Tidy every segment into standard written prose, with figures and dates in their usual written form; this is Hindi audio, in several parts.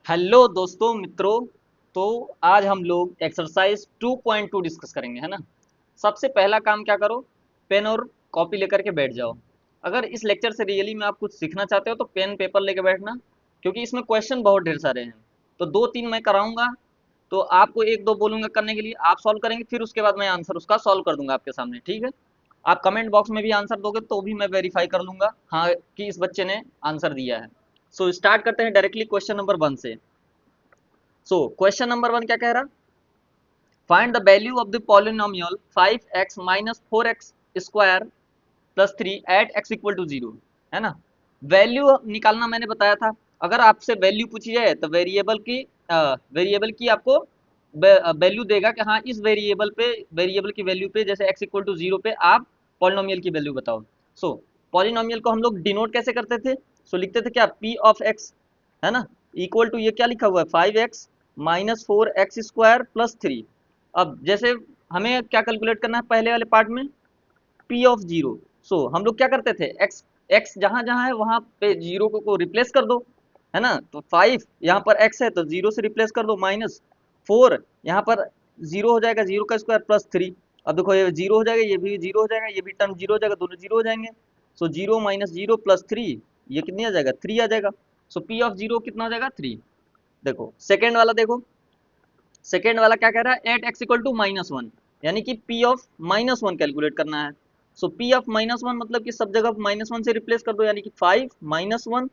हेलो दोस्तों मित्रों। तो आज हम लोग एक्सरसाइज 2.2 डिस्कस करेंगे, है ना। सबसे पहला काम क्या करो, पेन और कॉपी लेकर के बैठ जाओ। अगर इस लेक्चर से रियली में आप कुछ सीखना चाहते हो तो पेन पेपर लेके बैठना, क्योंकि इसमें क्वेश्चन बहुत ढेर सारे हैं। तो दो तीन मैं कराऊंगा, तो आपको एक दो बोलूंगा करने के लिए, आप सॉल्व करेंगे, फिर उसके बाद मैं आंसर उसका सॉल्व कर दूंगा आपके सामने, ठीक है। आप कमेंट बॉक्स में भी आंसर दोगे तो भी मैं वेरीफाई कर लूंगा हाँ कि इस बच्चे ने आंसर दिया है। सो स्टार्ट करते हैं डायरेक्टली क्वेश्चन नंबर 1 से। सो क्वेश्चन नंबर 1 क्या कह रहा, find the value of the polynomial 5x minus 4x square plus 3 at x equal to 0, है ना। वैल्यू निकालना मैंने बताया था। अगर आपसे वैल्यू पूछी जाए तो वेरिएबल की आपको वैल्यू देगा कि हाँ इस वेरिएबल की वैल्यू पे, जैसे x इक्वल टू 0 पे आप पॉलिनोमियल की वैल्यू बताओ। सो पॉलिनोमियल को हम लोग डिनोट कैसे करते थे, सो लिखते थे क्या, p ऑफ x, है ना, इक्वल टू ये क्या लिखा हुआ है 5x minus 4x square plus 3। अब जैसे हमें क्या कैलकुलेट करना है पहले वाले पार्ट में, पी ऑफ जीरो। सो हम लोग क्या करते थे, एक्स एक्स जहां जहां है वहां पे जीरो को रिप्लेस कर दो, है ना। तो 5 यहाँ पर एक्स है तो जीरो से रिप्लेस कर दो, माइनस 4 यहाँ पर जीरो हो जाएगा, जीरो का स्क्वायर प्लस 3। अब देखो ये जीरो हो जाएगा, ये भी जीरो हो जाएगा, ये भी टर्म जीरो हो जाएगा, दोनों जीरो हो जाएंगे। So zero minus zero plus 3, ये कितनी आ जाएगा, 3 आ जाएगा। सो पी ऑफ जीरो कितना हो जाएगा, 3। देखो सेकेंड वाला, देखो सेकेंड वाला क्या कह रहा है, एट एक्स इक्वल टू -1, यानी कि पी ऑफ -1 कैलकुलेट करना है। सो पी ऑफ -1 मतलब कि सब जगह -1 से रिप्लेस कर दो, यानी कि 5 -1,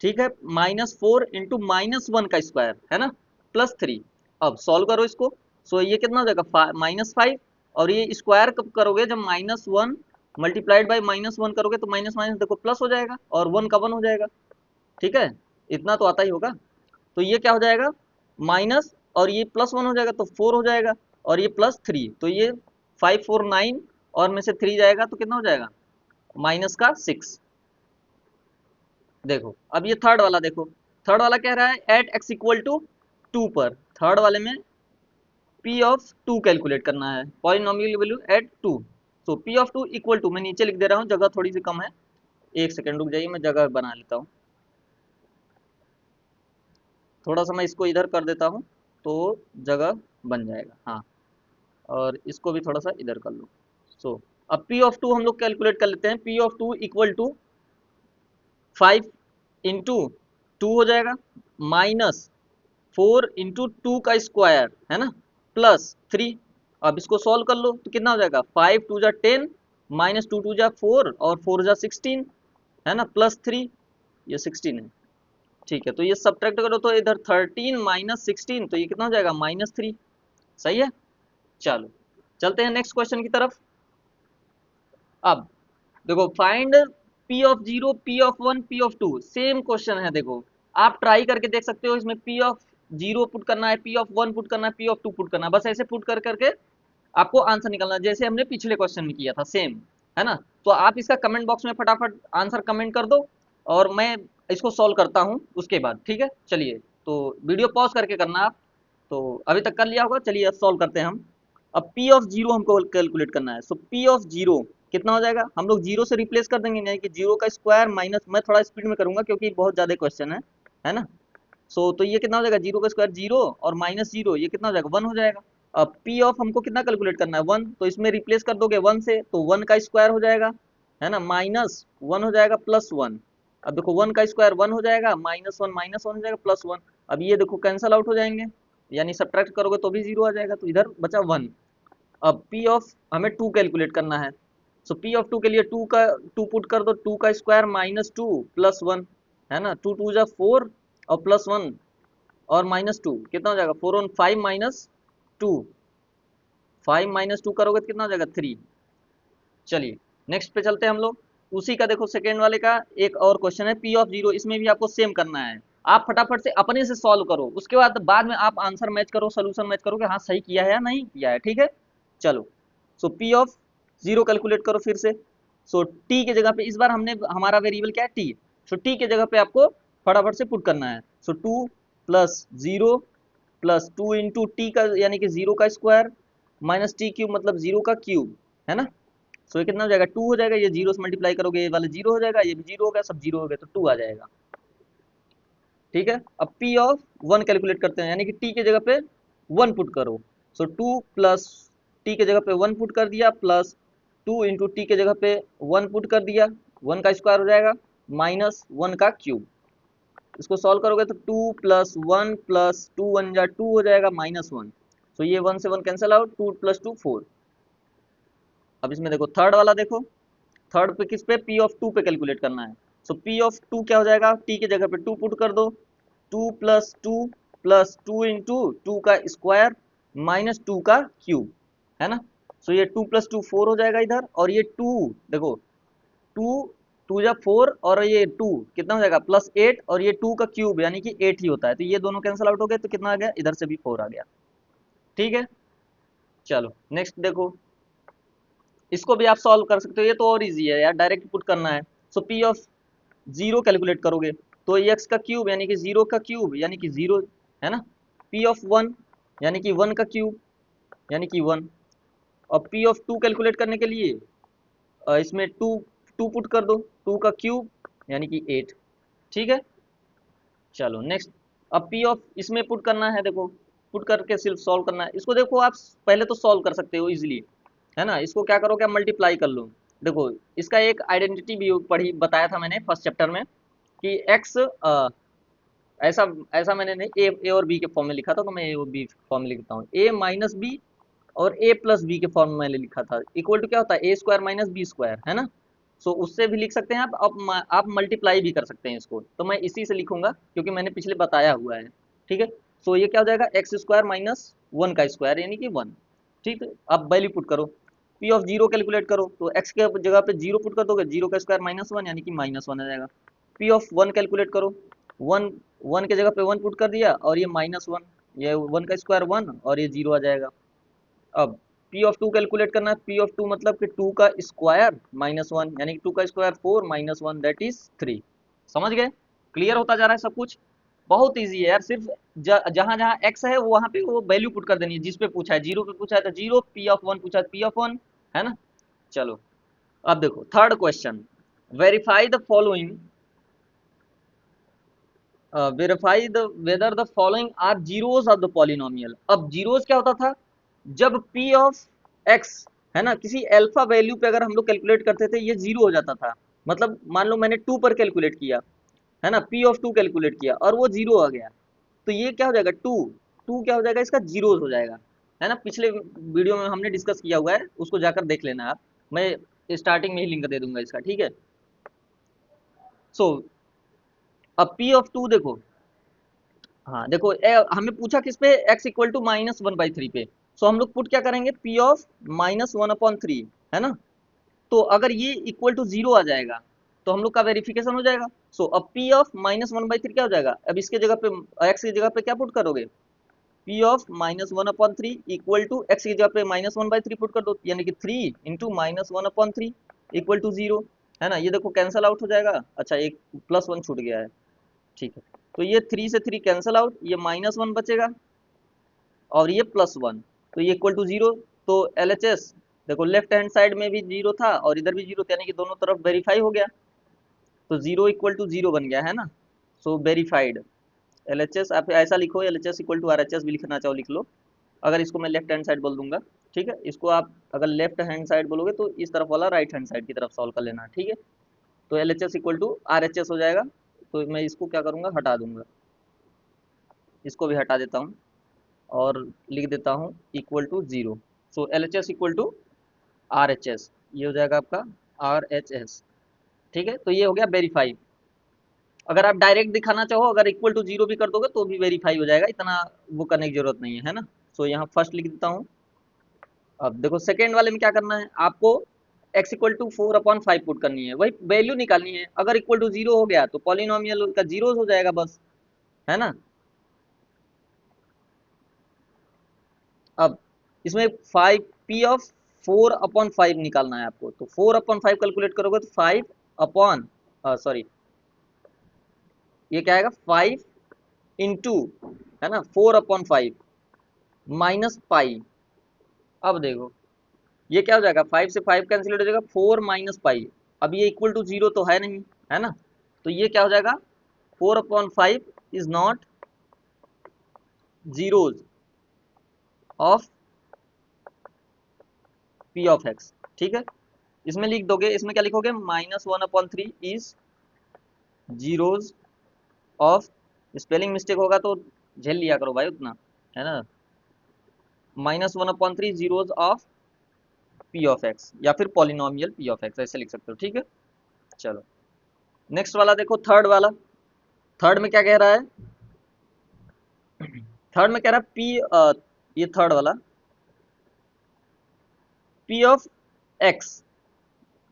ठीक है, -4 इंटू -1 का स्क्वायर, है ना, प्लस 3। अब सॉल्व करो इसको। सो ये कितना हो जाएगा, -5, और ये स्क्वायर कब करोगे, जब -1 मल्टीप्लाइड बाई -1 करोगे तो माइनस माइनस देखो प्लस हो जाएगा, और 1 का 1 हो जाएगा, ठीक है। इतना तो आता ही होगा। तो ये क्या हो जाएगा, माइनस, और ये +1 हो जाएगा तो 4 हो जाएगा, और ये +3, तो ये 5 4 9, और में से 3 जाएगा तो कितना हो जाएगा, माइनस का 6। देखो अब ये थर्ड वाला देखो, थर्ड वाला कह रहा है एट x इक्वल टू 2 पर, थर्ड वाले में p ऑफ 2 कैलकुलेट करना है, polynomial value at 2। So p of 2 equal to, मैं नीचे लिख दे रहा हूँ, जगह थोड़ी सी कम है, एक सेकेंड रुक जाइए, मैं जगह बना लेता हूँ। थोड़ा सा मैं इसको इधर कर देता हूँ तो जगह बन जाएगा, हाँ। और इसको भी थोड़ा सा इधर कर लो। सो अब P ऑफ 2 हम लोग कैलकुलेट कर लेते हैं, P of 2 equal to 5 into 2 हो जाएगा, माइनस 4 इंटू 2 का स्क्वायर, है ना, प्लस 3। अब इसको सॉल्व कर लो तो कितना हो जाएगा, 5 2 जा 10, माइनस 2 2 जा 4, और 4 जा 16, है ना, प्लस 3, ये 16 है, ठीक है। तो ये सब्ट्रैक्ट करो तो इधर 13 माइनस 16, तो ये कितना हो जाएगा, -3। सही है। चलो चलते हैं नेक्स्ट क्वेश्चन की तरफ। अब देखो find p of zero, p of one, p of two, same question है। देखो आप ट्राई करके देख सकते हो, इसमें पी ऑफ जीरो पुट करना है, पी ऑफ वन पुट करना है, पी ऑफ टू पुट करना है, बस ऐसे पुट कर करके आपको आंसर निकालना है, जैसे हमने पिछले क्वेश्चन में किया था सेम, है ना। तो आप इसका कमेंट बॉक्स में फटाफट आंसर कमेंट कर दो, और मैं इसको सॉल्व करता हूँ उसके बाद, ठीक है। चलिए, तो वीडियो पॉज करके करना आप। तो अभी तक कर लिया होगा, चलिए अब सॉल्व करते हैं हम। अब पी ऑफ जीरो हमको कैलकुलेट करना है। सो पी ऑफ जीरो कितना हो जाएगा, हम लोग जीरो से रिप्लेस कर देंगे, यानी कि जीरो का स्क्वायर माइनस, मैं थोड़ा स्पीड में करूंगा क्योंकि बहुत ज्यादा क्वेश्चन है ना। सो तो ये कितना हो जाएगा, जीरो का स्क्वायर जीरो, और माइनस जीरो, ये कितना हो जाएगा, 1 हो जाएगा। अब पी ऑफ हमको कितना कैलकुलेट करना है, 1, तो इसमें रिप्लेस कर दोगे 1 से, तो 1 का स्क्वायर हो जाएगा, है ना, -1 हो जाएगा प्लस 1। अब देखो 1 का स्क्वायर 1 हो जाएगा, -1 हो जाएगा प्लस 1। अब ये देखो कैंसल आउट हो जाएंगे, यानी सब्ट्रैक्ट करोगे तो भी जीरो आ जाएगा, तो इधर बचा 1। अब पी ऑफ हमें 2 कैलकुलेट करना है। सो पी ऑफ 2 के लिए 2 पुट कर दो, 2 का स्क्वायर -2 प्लस 1, है ना, 2 2 जा 4, और प्लस 1, और -2 कितना हो जाएगा, 4 on 5 -2, 5 -2 करोगे तो कितना हो जाएगा, 3। चलिए नेक्स्ट पे चलते हैं हम लोग। उसी का देखो सेकेंड वाले का एक और क्वेश्चन है, पी ऑफ जीरो, इसमें भी आपको सेम करना है। आप फटाफट से अपने से सॉल्व करो, उसके बाद में आप आंसर मैच करो, सोल्यूशन मैच करो कि हाँ सही किया है या नहीं किया है, ठीक है। चलो, सो पी ऑफ जीरो कैलकुलेट करो फिर से। सो टी के जगह पे इस बार हमने, हमारा वेरिएबल क्या है, टी। सो टी के जगह पे आपको फटाफट से पुट करना है। सो 2 plus zero plus 2 into T का, यानी कि जीरो का स्क्वायर, माइनस टी क्यूब मतलब जीरो का क्यूब, है ना। सो ये कितना हो जाएगा, 2 हो जाएगा, ये जीरो से मल्टीप्लाई करोगे ये वाला जीरो हो जाएगा, ये भी जीरो हो गया, सब जीरो हो गया, तो 2 आ जाएगा। ठीक है। अब पी ऑफ वन कैलकुलेट करते हैं, यानी कि टी के जगह पे वन पुट करो। सो टू प्लस टी के जगह पे वन पुट कर दिया, प्लस टू इंटू टी के जगह पे वन पुट कर दिया, वन का स्क्वायर हो जाएगा माइनस वन का क्यूब। इसको सॉल्व करोगे तो टू प्लस टू वन जा टू हो जाएगा माइनस वन। सो ये वन से one cancel out, two plus two four. अब इसमें देखो थर्ड वाला देखो, थर्ड पे किस पे, पी ऑफ टू पे कैलकुलेट करना है। सो पी ऑफ टू क्या हो जाएगा, टी के जगह पे टू पुट कर दो, two plus two into two का स्क्वायर माइनस टू का क्यूब, है ना। सो ये टू प्लस टू फोर हो जाएगा इधर, और ये टू देखो, टू टू जा फोर, और ये टू कितना हो जाएगा प्लस एट, और ये टू का क्यूब यानी कि एट ही होता है, तो ये दोनों कैंसिल आउट हो गए, तो कितना आ गया, इधर से भी फोर आ गया। ठीक है, चलो नेक्स्ट देखो, इसको भी आप सॉल्व कर सकते हो, ये तो और इजी है यार, डायरेक्ट पुट करना है। सो पी ऑफ जीरो कैलकुलेट करोगे तो एक्स का क्यूब यानी कि जीरो का क्यूब यानी कि जीरो, है ना। पी ऑफ वन यानी कि वन का क्यूब यानी कि वन। और पी ऑफ टू कैलकुलेट करने के लिए इसमें टू टू पुट कर दो, टू का क्यूब यानी कि एट। ठीक है, चलो नेक्स्ट। अब पी ऑफ इसमें पुट करना है, देखो पुट करके सिर्फ सॉल्व करना है इसको। देखो आप पहले तो सॉल्व कर सकते हो इजीली, है ना। इसको क्या करो, क्या मल्टीप्लाई कर लो। देखो इसका एक आइडेंटिटी भी पढ़ी बताया था मैंने फर्स्ट चैप्टर में, कि एक्स ऐसा ऐसा मैंने नहीं, ए और बी के फॉर्म में लिखा था, तो मैं ए और बी फॉर्म में लिखता हूँ। ए माइनस बी और ए प्लस बी के फॉर्म में मैंने लिखा था, इक्वल टू क्या होता है, ए स्क्वायर माइनस बी स्क्वायर, है ना। सो उससे भी लिख सकते हैं आप। आप मल्टीप्लाई भी कर सकते हैं इसको, तो मैं इसी से लिखूंगा क्योंकि मैंने पिछले बताया हुआ है। ठीक है, सो ये क्या हो जाएगा, एक्स स्क्वायर माइनस वन का स्क्वायर यानी कि वन। ठीक है, अब वैल्यू पुट करो, पी ऑफ जीरो कैलकुलेट करो, तो एक्स के जगह पे जीरो पुट कर दोगे, जीरो का स्क्वायर माइनस वन यानी कि माइनस वन आ जाएगा। पी ऑफ वन कैलकुलेट करो, वन वन के जगह पे वन पुट कर दिया, और ये माइनस वन, ये वन का स्क्वायर वन, और ये जीरो आ जाएगा। अब पी ऑफ टू कैलकुलेट करना है, पी ऑफ टू मतलब कि टू का स्क्वायर माइनस वन यानी कि टू का square four minus one that is three. समझ गए, क्लियर होता जा रहा है सब कुछ, बहुत इजी है यार। सिर्फ जहां जहां एक्स है वहां पे वो वैल्यू पुट कर देनी है, जिस पे पूछा है, जीरो पे पूछा है तो जीरो, पी ऑफ वन पूछा है पी ऑफ वन, है ना। चलो अब देखो third question, verify the following, verify the whether the following are zeros of the polynomial. अब जीरोस क्या होता था, जब पी ऑफ एक्स, है ना, किसी अल्फा वैल्यू पे अगर हम लोग कैलकुलेट करते थे ये जीरो हो जाता था। मतलब मान लो मैंने टू पर कैलकुलेट किया, है ना, पी ऑफ टू कैलकुलेट किया और वो जीरो आ गया, तो ये क्या हो जाएगा, टू टू क्या हो जाएगा, इसका जीरो हो जाएगा, है ना। पिछले वीडियो में हमने डिस्कस किया हुआ है, उसको जाकर देख लेना आप, मैं स्टार्टिंग में ही लिंक दे दूंगा इसका। ठीक है, सो अब पी ऑफ टू देखो, हाँ देखो हमें पूछा किस पे, x equal to minus one by three पे। सो हम लोग पुट क्या करेंगे, p of minus one upon three, है ना। तो अगर ये इक्वल टू जीरो आ जाएगा तो हम लोग का वेरिफिकेशन हो जाएगा। सो अब p of minus one by three क्या हो जाएगा, अब इसके जगह पे x की जगह पे क्या पुट करोगे, p of minus one upon three equal to x की जगह पे minus one by three put कर दो, यानी कि three into minus one upon three equal to zero, है ना। ये देखो कैंसल आउट हो जाएगा, अच्छा एक प्लस वन छूट गया है। ठीक है, तो ये थ्री से थ्री कैंसल आउट, ये माइनस वन बचेगा और ये प्लस वन, तो ये इक्वल टू जीरो। तो एल एच एस देखो, लेफ्ट हैंड साइड में भी जीरो था और इधर भी जीरो था, यानी कि दोनों तरफ वेरीफाई हो गया, तो जीरो इक्वल टू जीरो बन गया, है ना। So verified L H S, आप ऐसा लिखो, L H S equal to R H S भी लिखना चाहो लिख लो। अगर इसको मैं लेफ्ट हैंड साइड बोल दूंगा, ठीक है, इसको आप अगर लेफ्ट हैंड साइड बोलोगे तो इस तरफ वाला राइट हैंड साइड की तरफ सॉल्व कर लेना, ठीक है। तो L H S equal to R H S हो जाएगा, तो मैं इसको क्या करूँगा, हटा दूंगा, इसको भी हटा देता हूँ और लिख देता हूँ equal to zero. So L H S equal to R H S, ये हो जाएगा आपका आर एच एस। ठीक है, तो ये हो गया वेरीफाई। अगर आप डायरेक्ट दिखाना चाहो, अगर इक्वल टू जीरो भी कर दोगे तो भी वेरीफाई हो जाएगा, इतना वो करने की जरूरत नहीं है ना। सो यहाँ फर्स्ट लिख देता हूँ। अब देखो सेकेंड वाले में क्या करना है आपको, x equal to four upon five put करनी है, वही वैल्यू निकालनी है। अगर इक्वल टू जीरो हो गया तो पॉलिनोमियल का जीरो हो जाएगा बस, है ना। अब इसमें five, P of four upon five निकालना है आपको, तो फोर अपॉन फाइव कैलकुलेट करोगे तो फाइव अपॉन, सॉरी ये क्या आएगा, फाइव इंटू, है ना, four upon five minus pi. अब देखो ये क्या हो जाएगा, फाइव से फाइव कैंसिल हो जाएगा, फोर माइनस पाई। अब ये इक्वल टू जीरो तो है नहीं, है ना, तो ये क्या हो जाएगा, 4/5 is not zeros of p of x. ठीक है, इसमें लिख दोगे, इसमें क्या लिखोगे, -1/3 is zeros of, spelling mistake होगा तो झेल लिया करो भाई उतना, है ना। -1/3 zeros of p of x, या फिर पॉलिनोमियल पी ऑफ एक्स ऐसे लिख सकते हो। ठीक है, चलो नेक्स्ट वाला देखो, थर्ड वाला। थर्ड में क्या कह रहा है, थर्ड में कह रहा है ये थर्ड वाला, p of x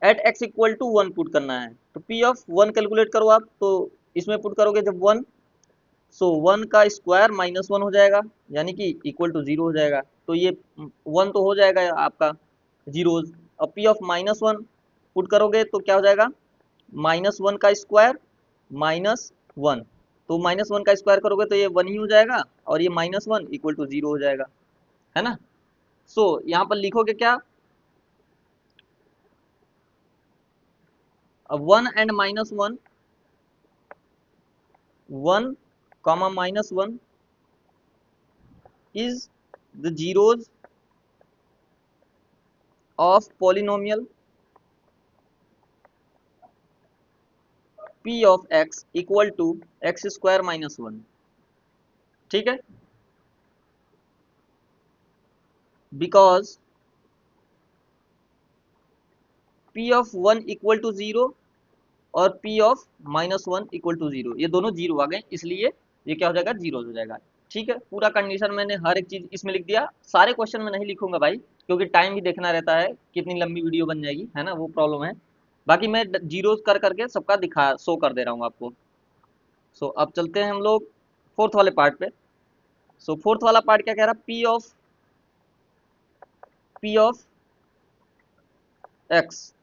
at x equal to 1 put करना है। तो पी ऑफ 1 कैलकुलेट करो आप, तो इसमें पुट करोगे जब 1, सो 1 का स्क्वायर -1 हो जाएगा, यानी कि इक्वल टू 0 हो जाएगा। तो ये 1 तो हो जाएगा आपका जीरोज। अब पी ऑफ -1 पुट करोगे तो क्या हो जाएगा, -1 का स्क्वायर -1, तो -1 का स्क्वायर करोगे तो ये 1 ही हो जाएगा, और ये -1 इक्वल टू 0 हो जाएगा, है ना। सो यहाँ पर लिखोगे क्या, अब 1 and -1, 1 comma -1 is the zeros of polynomial p of x equal to x square -1। ठीक है, because p of 1 equal to 0 और p of -1 इक्वल टू 0, ये दोनों जीरो आ गए, इसलिए ये क्या हो जाएगा, जीरो हो जाएगा। ठीक है, पूरा कंडीशन मैंने हर एक चीज इसमें लिख दिया। सारे क्वेश्चन में नहीं लिखूंगा भाई, क्योंकि टाइम भी देखना रहता है, कितनी लंबी वीडियो बन जाएगी, है ना, वो प्रॉब्लम है। बाकी मैं जीरो कर करके सबका दिखा शो कर दे रहा हूँ आपको। सो अब चलते हैं हम लोग फोर्थ वाले पार्ट पे। सो फोर्थ वाला पार्ट क्या कह रहा है, p of x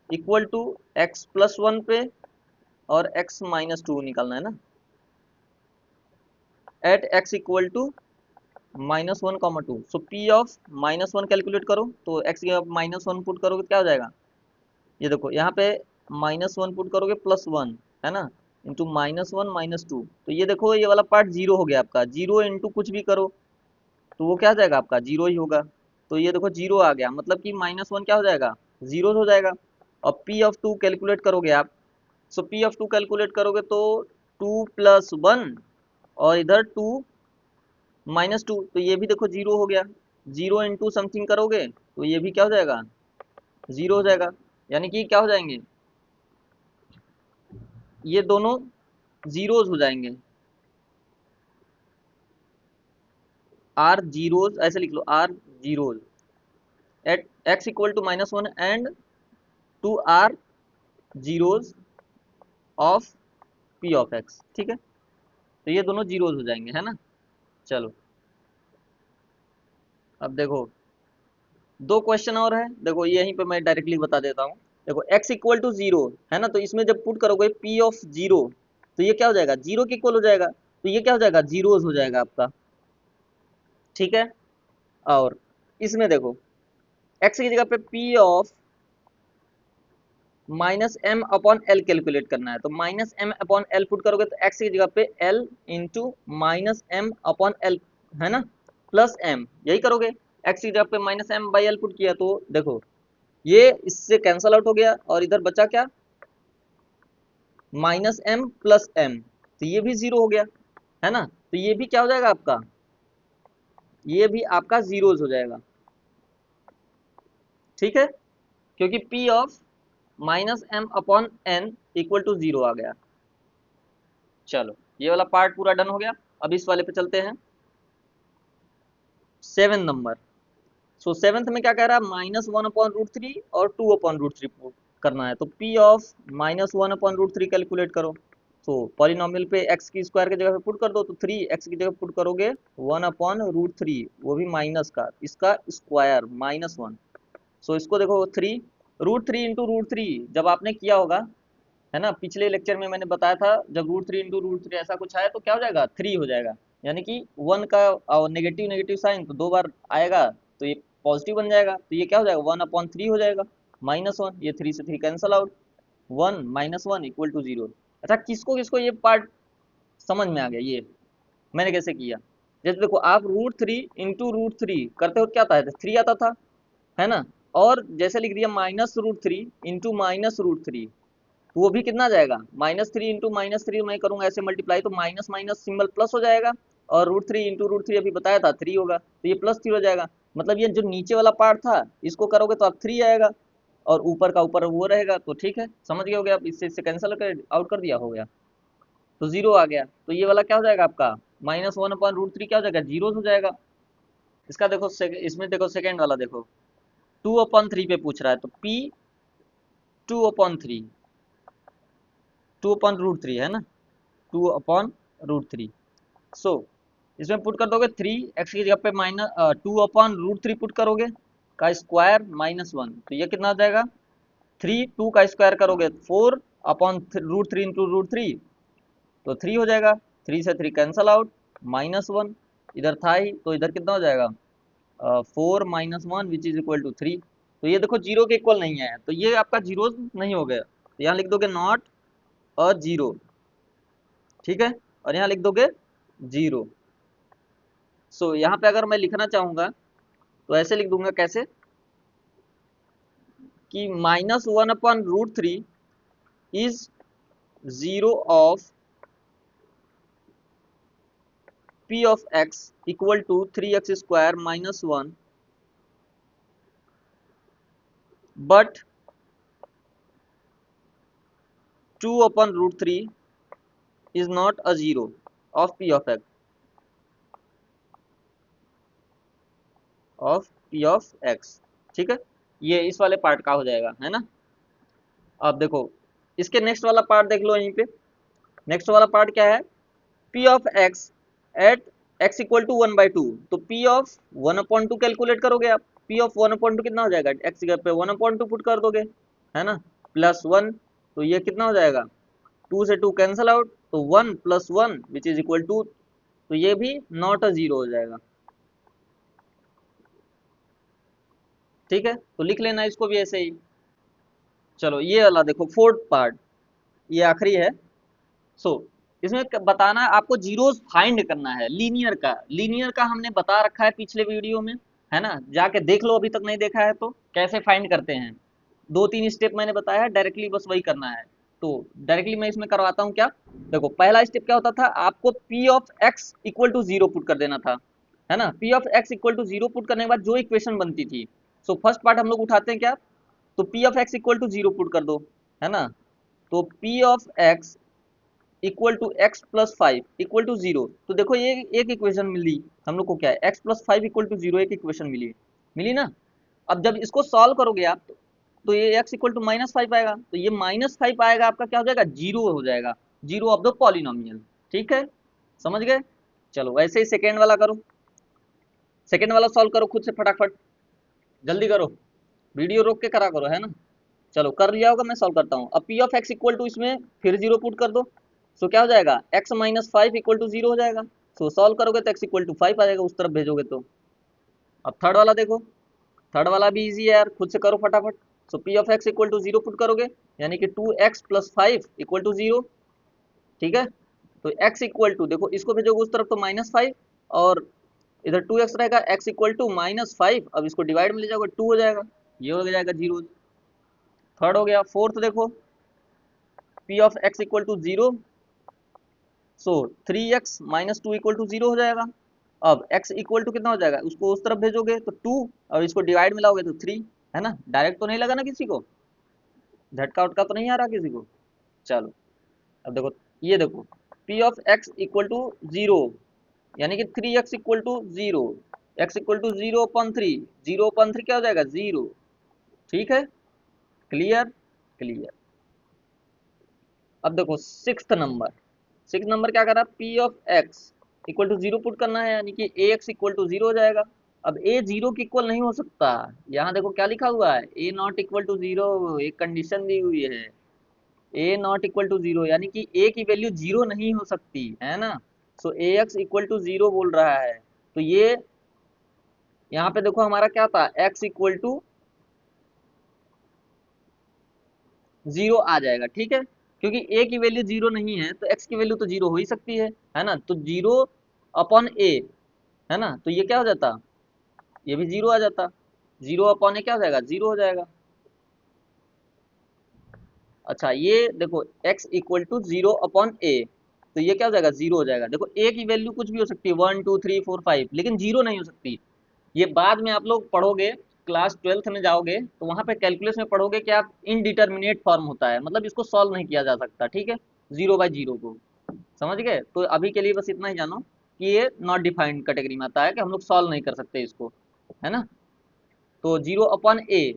equal to x+1 पे और x-2 निकालना है ना, at x equal to -1, -2। So p of -1 calculate करो, तो x की -1 पुट करोगे तो क्या हो जाएगा, ये देखो यहाँ पे -1 पुट करोगे +1, है ना, इंटू -1 -2, तो ये देखो ये वाला पार्ट जीरो हो गया आपका। जीरो इंटू कुछ भी करो तो वो क्या हो जाएगा आपका, जीरो ही होगा। तो ये देखो जीरो आ गया, मतलब कि -1 क्या हो जाएगा, जीरो हो जाएगा। और पी ऑफ 2 कैलकुलेट करोगे आप, सो पी ऑफ 2 कैलकुलेट करोगे तो 2 + 1 और इधर 2 -2, तो ये भी देखो जीरो हो गया। जीरो इंटू समथिंग करोगे तो ये भी क्या हो जाएगा, जीरो हो जाएगा, यानी कि क्या हो जाएंगे, ये दोनों जीरोज हो जाएंगे। आर जीरोज ऐसे लिख लो, are zeros at x equal to -1 and 2 are zeros of p of x. ठीक है, तो ये दोनों जीरोज हो जाएंगे, है ना। चलो अब देखो दो क्वेश्चन और है, देखो यहीं पे मैं डायरेक्टली बता देता हूँ। देखो x इक्वल टू 0 है ना, तो इसमें जब पुट करोगे p ऑफ 0, तो ये क्या हो जाएगा, जीरो के इक्वल हो जाएगा, तो ये क्या हो जाएगा, जीरोज हो जाएगा आपका। ठीक है, और इसमें देखो x की जगह पे p ऑफ -m/l कैलकुलेट करना है, तो -m/l पुट करोगे तो x की जगह पे l इंटू -m/l, है ना, प्लस m, यही करोगे। x की जगह पे -m/l पुट किया तो देखो ये इससे कैंसल आउट हो गया, और इधर बचा क्या, -m + m, तो ये भी जीरो हो गया, है ना। तो ये भी क्या हो जाएगा आपका, ये भी आपका जीरोज हो जाएगा। ठीक है, क्योंकि p of -m/n equal to 0 आ गया। चलो ये वाला पार्ट पूरा डन हो गया। अब इस वाले पे चलते हैं, 7 नंबर। सो सेवन्थ में क्या कह रहा है, -1/√3 और 2/√3 करना है, तो p ऑफ -1/√3 कैलकुलेट करो। तो पॉलिनोमियल पे x की स्क्वायर की जगह पे पुट कर दो, तो 3x की जगह पुट करोगे 1/√3, वो भी माइनस का, इसका स्क्वायर -1। सो इसको देखो 3 √3 इंटू √3 जब आपने किया होगा, है ना, पिछले लेक्चर में मैंने बताया था, जब √3 इंटू √3 ऐसा कुछ आया तो क्या हो जाएगा, 3 हो जाएगा, यानी कि 1 का नेगेटिव नेगेटिव साइन तो 2 बार आएगा, तो ये पॉजिटिव बन जाएगा, तो ये क्या हो जाएगा, 1/3 हो जाएगा, -1, ये 3 से 3 कैंसल आउट, 1 -1 इक्वल टू 0। अच्छा, किसको किसको ये पार्ट समझ में आ गया, ये मैंने कैसे किया? जैसे देखो, आप √3 × √3 करते हो क्या आता है, 3 आता था, है ना? और जैसे लिख दिया -√3 × -√3, तो वो भी कितना आ जाएगा, -3 × -3 मैं करूंगा ऐसे मल्टीप्लाई, तो माइनस माइनस सिंबल प्लस हो जाएगा, और √3 × √3 अभी बताया था 3 होगा, तो ये +3 हो जाएगा। मतलब ये जो नीचे वाला पार्ट था, इसको करोगे तो आप 3 आएगा, और ऊपर का ऊपर वो रहेगा, तो ठीक है, समझ गए हो गया आप, इससे कैंसिल कर आउट कर दिया, हो गया, तो 0 आ गया। तो ये वाला क्या हो जाएगा आपका, -1/√3 क्या हो जाएगा, 0 हो जाएगा। इसका देखो इसमें देखो सेकेंड वाला देखो, 2/3 पे पूछ रहा है, तो P 2/3, 2/√3 है ना, 2/√3। सो इसमें पुट कर दोगे 3 x की जगह पे -2/√3 पुट करोगे, का स्क्वायर -1, तो ये कितना आ जाएगा, 2 का स्क्वायर करोगे 4/√3 इंटू √3, तो 3 हो जाएगा, 3 से 3 कैंसल आउट, -1 इधर था ही, तो इधर कितना हो जाएगा, 4 - 1 विच इज इक्वल टू 3। तो ये देखो जीरो के इक्वल नहीं है, तो ये आपका जीरो नहीं हो गया, तो यहाँ लिख दोगे नॉट अ जीरो, ठीक है, और यहाँ लिख दोगे 0। सो यहाँ पे अगर मैं लिखना चाहूंगा तो ऐसे लिख दूंगा, कैसे कि -1/√3 is 0 of P of x equal to 3x² -1, but 2/√3 is not a 0 of P of x, ठीक है, ये इस वाले पार्ट का हो जाएगा, है ना? अब देखो इसके नेक्स्ट वाला पार्ट देख लो यहीं पे, नेक्स्ट वाला पार्ट क्या है, P of x at x equal to 1/2, तो P of 1/2 कैलकुलेट करोगे आप, P of 1/2 कितना हो जाएगा, x की जगह पे 1/2 पुट कर दोगे, है ना, +1, तो ये कितना हो जाएगा, 2 से 2 कैंसल आउट, तो 1 + 1 विच इज इक्वल टू, तो ये भी नॉट अ 0 हो जाएगा, ठीक है, तो लिख लेना इसको भी ऐसे ही। चलो ये वाला देखो फोर्थ पार्ट, ये आखिरी है। सो इसमें बताना है आपको, जीरोस फाइंड करना है, लीनियर का हमने बता रखा है पिछले वीडियो में, है ना, जाके देख लो अभी तक नहीं देखा है तो, कैसे फाइंड करते हैं, 2-3 स्टेप मैंने बताया है, डायरेक्टली बस वही करना है। तो डायरेक्टली मैं इसमें करवाता हूँ क्या, देखो पहला स्टेप क्या होता था, आपको P of x equal to 0 put कर देना था, है ना, P of x equal to 0 put करने के बाद जो इक्वेशन बनती थी, सो फर्स्ट पार्ट हम लोग उठाते हैं क्या, तो P of x equal to 0 put कर दो, है ना, तो P of x equal to x+5 equal to 0, तो देखो ये एक इक्वेशन मिली हम लोग को, क्या है, x+5 इक्वल टू 0, एक इक्वेशन मिली, मिली ना। अब जब इसको सॉल्व करोगे आप, तो ये x इक्वल टू -5 आएगा, तो ये -5 आएगा आपका, क्या हो जाएगा, 0 हो जाएगा, 0 ऑफ द पॉलिनोमियल, ठीक है, समझ गए? चलो वैसे ही सेकेंड वाला करो, सेकेंड वाला सॉल्व करो खुद से फटाफट, जल्दी करो, वीडियो रोक के करा करो, है ना। चलो कर लिया होगा, मैं सॉल्व करता हूँ। अब P of x equal to इसमें फिर 0 पुट कर दो, सो क्या हो जाएगा, x-5 इक्वल टू 0 हो जाएगा, सो सॉल्व करोगे तो x इक्वल टू 5 आ जाएगा, उस तरफ भेजोगे तो। अब थर्ड वाला देखो, थर्ड वाला भी इजी है यार, खुद से करो फटाफट। So P of x equal to 0 put करोगे, यानी कि 2x + 5 इक्वल टू 0, ठीक है, तो x इक्वल टू, देखो इसको भेजोगे उस तरफ तो -5, और इधर 2x रहेगा, x इक्वल टू -5, अब इसको डिवाइड में ले जाओगे 2 हो जाएगा, ये हो जाएगा 0। थर्ड हो गया। फोर्थ देखो, P of x equal to 0, so 3x - 2 equal to 0 हो जाएगा। अब x इक्वल टू कितना हो जाएगा, उसको उस तरफ भेजोगे तो 2, और इसको डिवाइड में लाओगे तो 3, है ना, डायरेक्ट तो नहीं लगा ना किसी को, झटका उटका तो नहीं आ रहा किसी को। चलो अब देखो, ये देखो P of x equal to 0, यानी कि 3x equal to 0, x equal to 0/3, 0/3 क्या हो जाएगा, 0, ठीक है, क्लियर, क्लियर। अब देखो सिक्स नंबर क्या करा, P of x equal to 0 put करना है, यानी कि ax इक्वल टू 0 हो जाएगा। अब a 0 के इक्वल नहीं हो सकता, यहाँ देखो क्या लिखा हुआ है, a नॉट इक्वल टू 0, एक कंडीशन दी हुई है, a नॉट इक्वल टू 0, यानी कि a की वैल्यू 0 नहीं हो सकती, है ना, सो ax इक्वल टू 0 बोल रहा है, तो ये यहाँ पे देखो हमारा क्या था, x इक्वल टू 0 आ जाएगा, ठीक है। क्योंकि ए की वैल्यू जीरो नहीं है तो एक्स की वैल्यू तो जीरो हो ही सकती है ना। तो जीरो अपॉन ए, है ना, तो ये क्या हो जाता, ये भी जीरो आ जाता। जीरो अपॉन ए क्या हो जाएगा, जीरो हो जाएगा। अच्छा ये देखो x equal to zero upon a, तो ये क्या हो जाएगा, जीरो हो जाएगा। देखो ए की वैल्यू कुछ भी हो सकती है, 1 2 3 4 5, लेकिन जीरो नहीं हो सकती। ये बाद में आप लोग पढ़ोगे, क्लास 12th में जाओगे तो वहां पे कैलकुलस में पढ़ोगे कि आप इनडिटर्मिनेट फॉर्म होता है, मतलब इसको सॉल्व नहीं किया जा सकता, ठीक है, जीरो बाय जीरो को। समझ गए? तो अभी के लिए बस इतना ही जानो कि ये नॉट डिफाइंड कैटेगरी में आता है, कि हम लोग सॉल्व नहीं कर सकते इसको, है ना। तो जीरो अपॉन ए,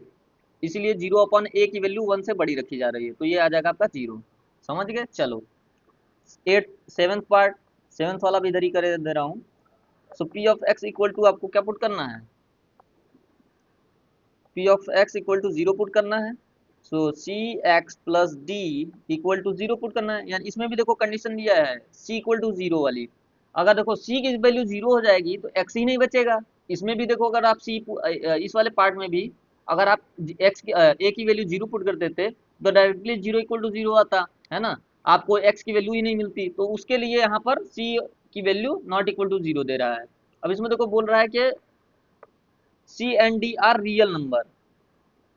इसीलिए जीरो अपॉन ए की वैल्यू 1 से बड़ी रखी जा रही है, तो ये आ जाएगा आपका जीरो। समझ गए? चलो एट सेवेंथ पार्ट, सेवेंथ वाला भी इधर ही कर दे रहा हूँ। So p of x equal to आपको क्या पुट करना है, p of x equal to zero put करना है। So c x plus d equal to zero put करना है। यानी इसमें भी देखो कंडीशन दिया है सी इक्वल टू जीरो वाली। अगर देखो सी की वैल्यू जीरो हो जाएगी तो एक्स ही नहीं बचेगा। इसमें भी देखो अगर आप सी, इस वाले पार्ट में भी अगर आप एक्स की ए की वैल्यू जीरो पुट कर देते तो directly zero equal to zero आता, है ना। आपको एक्स की वैल्यू ही नहीं मिलती, तो उसके लिए यहाँ पर सी की value not equal to zero दे रहा है। अब इसमें देखो बोल रहा है कि C and D are real number.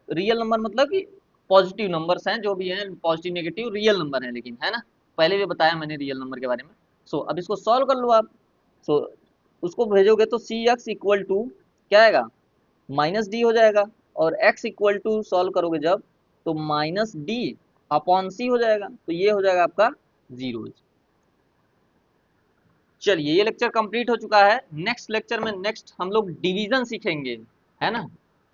Real number मतलब कि पॉजिटिव नंबर्स हैं, जो भी हैं पॉजिटिव नेगेटिव रियल नंबर हैं, लेकिन है ना, पहले भी बताया मैंने रियल नंबर के बारे में। सो अब इसको सॉल्व कर लो आप। सो उसको भेजोगे तो सी एक्स इक्वल टू क्या आएगा, माइनस डी हो जाएगा। और एक्स इक्वल टू सॉल्व करोगे जब, तो माइनस डी अपॉन सी हो जाएगा, तो ये हो जाएगा आपका जीरो। चलिए ये लेक्चर कंप्लीट हो चुका है। नेक्स्ट लेक्चर में नेक्स्ट हम लोग डिवीजन सीखेंगे, है ना,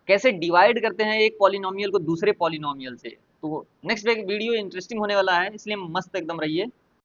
कैसे डिवाइड करते हैं एक पॉलिनोमियल को दूसरे पॉलिनोमियल से। तो नेक्स्ट वीडियो इंटरेस्टिंग होने वाला है, इसलिए मस्त एकदम रहिए।